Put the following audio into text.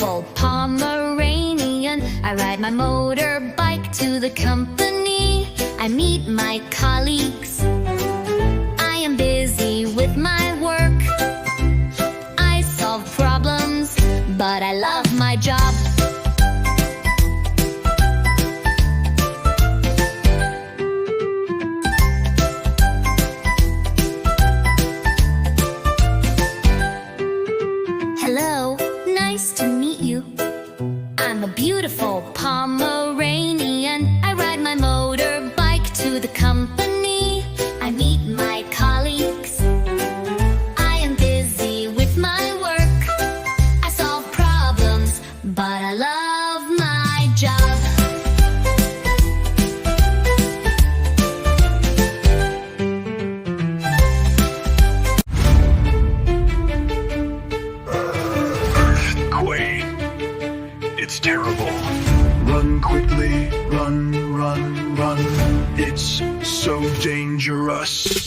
beautiful Pomeranian. I ride my motorbike to the company. I meet my colleagues. I am busy with my work. I solve problems, but I love my job. Hello, nice to meet you. I'm a beautiful Pomeranian. I ride my motorbike to the company. I meet my colleagues. I am busy with my work. I solve problems, but I love my job. It's terrible. Run quickly, run, run, run. It's so dangerous.